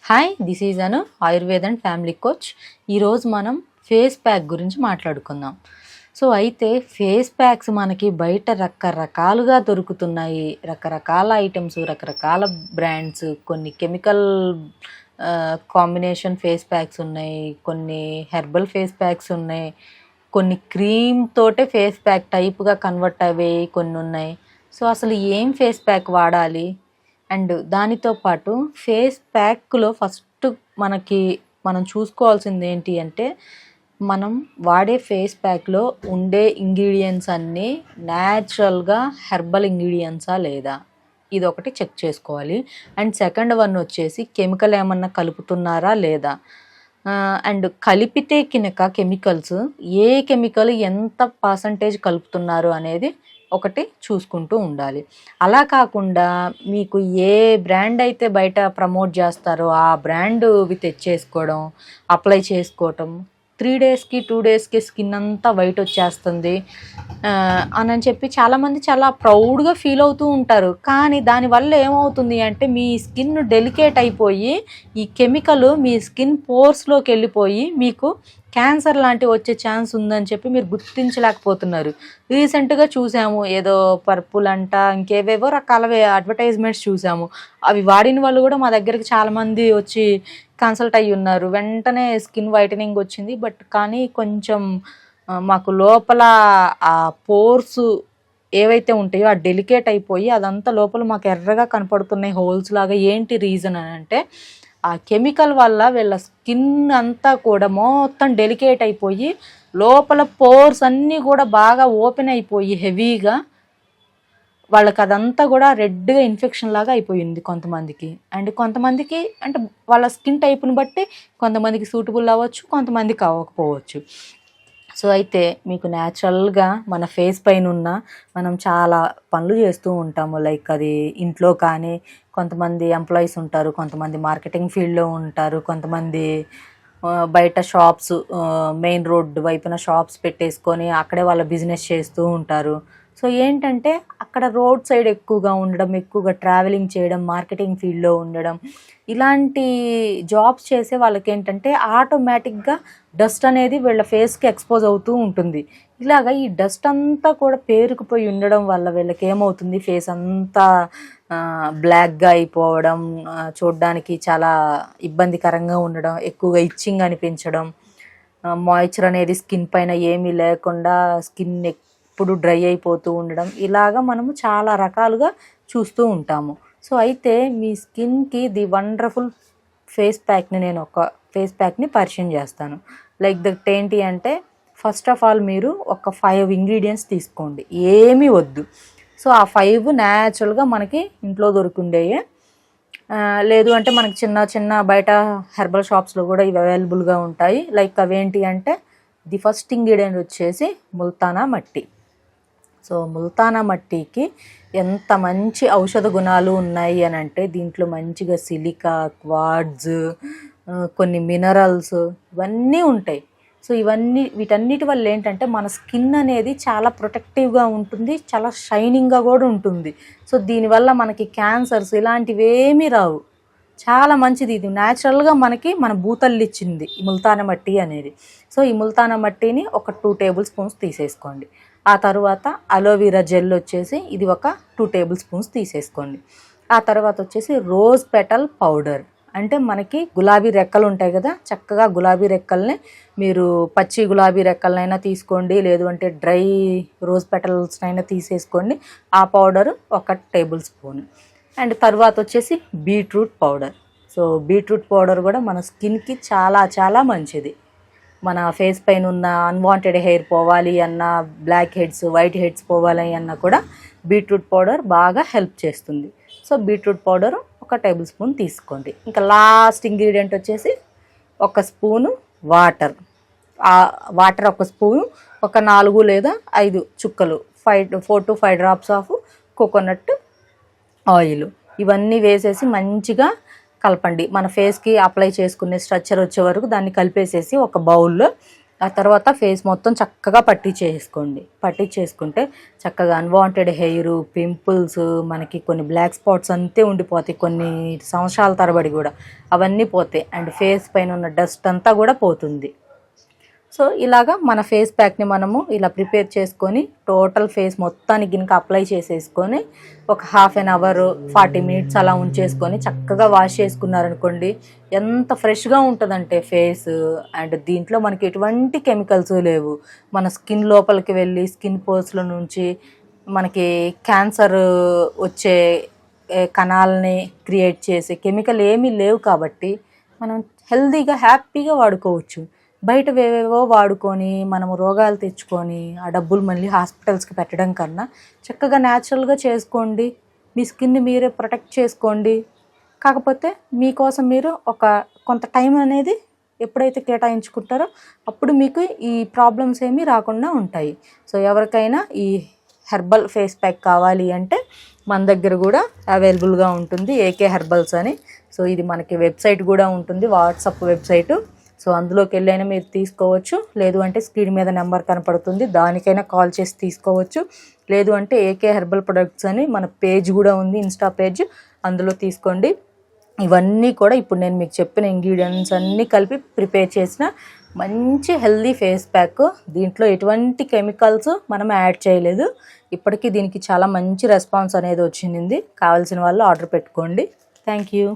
Hi, this is Anu Ayurveda and family coach. ఈరోజు మనం face pack గురించి మాట్లాడుకుందాం. సో అయితే ఫేస్ ప్యాక్స్ మనకి బయట రకరకాలుగా దొరుకుతున్నాయి. రకరకాల ఐటమ్స్, రకరకాల బ్రాండ్స్, కొన్ని కెమికల్ కాంబినేషన్ ఫేస్ ప్యాక్స్ ఉన్నాయి, కొన్ని హెర్బల్ ఫేస్ ప్యాక్స్ ఉన్నాయి, కొన్ని క్రీమ్ తోటే ఫేస్ ప్యాక్ టైప్గా కన్వర్ట్ అయ్యేవి కొన్ని ఉన్నాయి. సో అసలు ఏం ఫేస్ ప్యాక్ వాడాలి అండ్ దానితో పాటు ఫేస్ ప్యాక్లో ఫస్ట్ మనం చూసుకోవాల్సింది ఏంటి అంటే, మనం వాడే ఫేస్ ప్యాక్లో ఉండే ఇంగ్రీడియంట్స్ అన్నీ న్యాచురల్గా హెర్బల్ ఇంగ్రీడియంట్సా లేదా, ఇది ఒకటి చెక్ చేసుకోవాలి. అండ్ సెకండ్ వన్ వచ్చేసి కెమికల్ ఏమన్నా కలుపుతున్నారా లేదా, అండ్ కలిపితే కినక కెమికల్స్ ఏ కెమికల్ ఎంత పర్సంటేజ్ కలుపుతున్నారు అనేది ఒకటి చూసుకుంటూ ఉండాలి. అలా కాకుండా మీకు ఏ బ్రాండ్ అయితే బయట ప్రమోట్ చేస్తారో ఆ బ్రాండ్ తెచ్చేసుకోవడం, అప్లై చేసుకోవటం, 3 డేస్కి 2 డేస్కి స్కిన్ అంతా వైట్ వచ్చేస్తుంది అని చెప్పి చాలామంది చాలా ప్రౌడ్గా ఫీల్ అవుతూ ఉంటారు. కానీ దానివల్ల ఏమవుతుంది అంటే, మీ స్కిన్ డెలికేట్ అయిపోయి ఈ కెమికల్ మీ స్కిన్ పోర్స్లోకి వెళ్ళిపోయి మీకు క్యాన్సర్ లాంటివి వచ్చే ఛాన్స్ ఉందని చెప్పి మీరు గుర్తించలేకపోతున్నారు. రీసెంట్గా చూసాము, ఏదో పర్పుల్ అంట, ఇంకేవేవో రకాల అడ్వర్టైజ్మెంట్స్ చూసాము. అవి వాడిన వాళ్ళు కూడా మా దగ్గరికి చాలామంది వచ్చి కన్సల్ట్ అయ్యి ఉన్నారు. వెంటనే స్కిన్ వైటనింగ్ వచ్చింది. బట్ కానీ కొంచెం మాకు లోపల ఆ పోర్స్ ఏవైతే ఉంటాయో ఆ డెలికేట్ అయిపోయి అదంతా లోపల మాకు ఎర్రగా కనపడుతున్నాయి, హోల్స్ లాగా. ఏంటి రీజన్ అని అంటే, ఆ కెమికల్ వల్ల వీళ్ళ స్కిన్ అంతా కూడా మొత్తం డెలికేట్ అయిపోయి లోపల పోర్స్ అన్నీ కూడా బాగా ఓపెన్ అయిపోయి హెవీగా వాళ్ళకి అదంతా కూడా రెడ్గా ఇన్ఫెక్షన్ లాగా అయిపోయింది కొంతమందికి. అండ్ కొంతమందికి అంటే వాళ్ళ స్కిన్ టైప్ని బట్టి కొంతమందికి సూటబుల్ అవ్వచ్చు, కొంతమందికి అవ్వకపోవచ్చు. సో అయితే మీకు న్యాచురల్గా మన ఫేస్ పైన ఉన్న మనం చాలా పనులు చేస్తూ ఉంటాము. లైక్ అది ఇంట్లో కానీ, కొంతమంది ఎంప్లాయీస్ ఉంటారు, కొంతమంది మార్కెటింగ్ ఫీల్డ్లో ఉంటారు, కొంతమంది బయట షాప్స్, మెయిన్ రోడ్డు వైపున షాప్స్ పెట్టేసుకొని అక్కడే వాళ్ళ బిజినెస్ చేస్తూ ఉంటారు. సో ఏంటంటే అక్కడ రోడ్ సైడ్ ఎక్కువగా ఉండడం, ఎక్కువగా ట్రావెలింగ్ చేయడం, మార్కెటింగ్ ఫీల్డ్లో ఉండడం, ఇలాంటి జాబ్స్ చేసే వాళ్ళకి ఏంటంటే ఆటోమేటిక్గా డస్ట్ అనేది వీళ్ళ ఫేస్కి ఎక్స్పోజ్ అవుతూ ఉంటుంది. ఇలాగ ఈ డస్ట్ అంతా కూడా పేరుకుపోయి ఉండడం వల్ల వీళ్ళకి ఏమవుతుంది, ఫేస్ అంతా బ్లాక్గా అయిపోవడం, చూడడానికి చాలా ఇబ్బందికరంగా ఉండడం, ఎక్కువగా ఇచ్చింగ్ అనిపించడం, మాయిశ్చర్ అనేది స్కిన్ పైన ఏమీ లేకుండా స్కిన్ ఎప్పుడు డ్రై అయిపోతూ ఉండడం, ఇలాగా మనము చాలా రకాలుగా చూస్తూ ఉంటాము. సో అయితే మీ స్కిన్కి ది వండర్ఫుల్ ఫేస్ ప్యాక్ని నేను ఒక ఫేస్ ప్యాక్ని పరిచయం చేస్తాను. లైక్ దట్ ఏంటి అంటే, ఫస్ట్ ఆఫ్ ఆల్ మీరు ఒక 5 ఇంగ్రీడియంట్స్ తీసుకోండి, ఏమీ వద్దు. సో ఆ 5 న్యాచురల్గా మనకి ఇంట్లో దొరుకుండేయే. లేదు అంటే మనకి చిన్న చిన్న బయట హెర్బల్ షాప్స్లో కూడా ఇవి అవైలబుల్గా ఉంటాయి. లైక్ అవేంటి అంటే, ది ఫస్ట్ ఇంగ్రీడియంట్ వచ్చేసి ముల్తానా మట్టి. సో ముల్తానా మట్టికి ఎంత మంచి ఔషధ గుణాలు ఉన్నాయి అని అంటే, దీంట్లో మంచిగా సిలికా, క్వార్ట్జ్, కొన్ని మినరల్స్ ఇవన్నీ ఉంటాయి. సో వీటన్నిటి వల్ల ఏంటంటే మన స్కిన్ అనేది చాలా ప్రొటెక్టివ్గా ఉంటుంది, చాలా షైనింగ్గా కూడా ఉంటుంది. సో దీనివల్ల మనకి క్యాన్సర్స్ ఇలాంటివి ఏమీ రావు. చాలా మంచిది. ఇది న్యాచురల్గా మనకి మన భూతల్లి ఇచ్చింది ఈ ముల్తానా మట్టి అనేది. సో ఈ ముల్తానా మట్టిని ఒక 2 టేబుల్ స్పూన్స్ తీసేసుకోండి. ఆ తర్వాత అలోవెరా జెల్ వచ్చేసి ఇది ఒక 2 టేబుల్ స్పూన్స్ తీసేసుకోండి. ఆ తర్వాత వచ్చేసి రోజ్ పెటల్ పౌడర్, అంటే మనకి గులాబీ రెక్కలు ఉంటాయి కదా, చక్కగా గులాబీ రెక్కల్ని మీరు పచ్చి గులాబీ రెక్కలనైనా తీసుకోండి, లేదు అంటే డ్రై రోజ్ పెటల్స్నైనా తీసేసుకోండి. ఆ పౌడరు ఒక టేబుల్ స్పూన్. అండ్ తర్వాత వచ్చేసి beetroot powder. So beetroot powder కూడా మన స్కిన్కి చాలా చాలా మంచిది. మన ఫేస్ పైన ఉన్న అన్వాంటెడ్ హెయిర్ పోవాలి అన్నా, బ్లాక్ హెడ్స్, వైట్ హెడ్స్ పోవాలి అన్నా కూడా బీట్రూట్ పౌడర్ బాగా హెల్ప్ చేస్తుంది. సో బీట్రూట్ పౌడర్ ఒక టేబుల్ స్పూన్ తీసుకోండి. ఇంకా లాస్ట్ ఇంగ్రీడియంట్ వచ్చేసి ఒక స్పూను వాటర్. ఆ వాటర్ ఒక స్పూను, ఒక 4 లేదా 5 చుక్కలు, 4 to 5 drops of coconut oil, ఇవన్నీ వేసేసి మంచిగా కలపండి. మన ఫేస్కి అప్లై చేసుకునే స్ట్రక్చర్ వచ్చే వరకు దాన్ని కలిపేసేసి ఒక బౌల్లో ఆ తర్వాత ఫేస్ మొత్తం చక్కగా పట్టించేసుకుంటే చక్కగా అన్వాంటెడ్ హెయిర్, పింపుల్స్, మనకి కొన్ని బ్లాక్ స్పాట్స్ అంతే ఉండిపోతాయి కొన్ని సంవత్సరాల తరబడి కూడా, అవన్నీ పోతాయి. అండ్ ఫేస్ పైన ఉన్న డస్ట్ అంతా కూడా పోతుంది. సో ఇలాగా మన ఫేస్ ప్యాక్ని మనము ఇలా ప్రిపేర్ చేసుకొని టోటల్ ఫేస్ మొత్తానికి గినక అప్లై చేసేసుకొని ఒక హాఫ్ అన్ అవర్ 40 మినిట్స్ అలా ఉంచేసుకొని చక్కగా వాష్ చేసుకున్నారనుకోండి, ఎంత ఫ్రెష్గా ఉంటుందంటే ఫేస్. అండ్ దీంట్లో మనకి ఎటువంటి కెమికల్స్ లేవు. మన స్కిన్ లోపలికి వెళ్ళి స్కిన్ పోర్స్ల నుంచి మనకి క్యాన్సర్ వచ్చే కణాలని క్రియేట్ చేసే కెమికల్ ఏమీ లేవు కాబట్టి మనం హెల్తీగా హ్యాపీగా వాడుకోవచ్చు. బయట వేవేవో వాడుకొని మనము రోగాలు తెచ్చుకొని ఆ డబ్బులు మళ్ళీ హాస్పిటల్స్కి పెట్టడం కన్నా చక్కగా న్యాచురల్గా చేసుకోండి. మీ స్కిన్ని మీరే ప్రొటెక్ట్ చేసుకోండి. కాకపోతే మీకోసం మీరు కొంత టైం అనేది ఎప్పుడైతే కేటాయించుకుంటారో అప్పుడు మీకు ఈ ప్రాబ్లమ్స్ ఏమీ రాకుండా ఉంటాయి. సో ఎవరికైనా ఈ హెర్బల్ ఫేస్ ప్యాక్ కావాలి అంటే మన దగ్గర కూడా అవైలబుల్గా ఉంటుంది, ఏకే హెర్బల్స్ అని. సో ఇది మనకి వెబ్సైట్ కూడా ఉంటుంది, వాట్సాప్ వెబ్సైటు. సో అందులోకి వెళ్ళైనా మీరు తీసుకోవచ్చు. లేదు అంటే స్క్రీన్ మీద నెంబర్ కనపడుతుంది, దానికైనా కాల్ చేసి తీసుకోవచ్చు. లేదు అంటే ఏకే హెర్బల్ ప్రొడక్ట్స్ అని మన పేజ్ కూడా ఉంది, ఇన్స్టా పేజ్, అందులో తీసుకోండి. ఇవన్నీ కూడా ఇప్పుడు నేను మీకు చెప్పిన ఇంగ్రీడియంట్స్ అన్నీ కలిపి ప్రిపేర్ చేసిన మంచి హెల్దీ ఫేస్ ప్యాక్. దీంట్లో ఎటువంటి కెమికల్స్ మనం యాడ్ చేయలేదు. ఇప్పటికీ దీనికి చాలా మంచి రెస్పాన్స్ అనేది వచ్చింది. కావాల్సిన వాళ్ళు ఆర్డర్ పెట్టుకోండి. Thank you.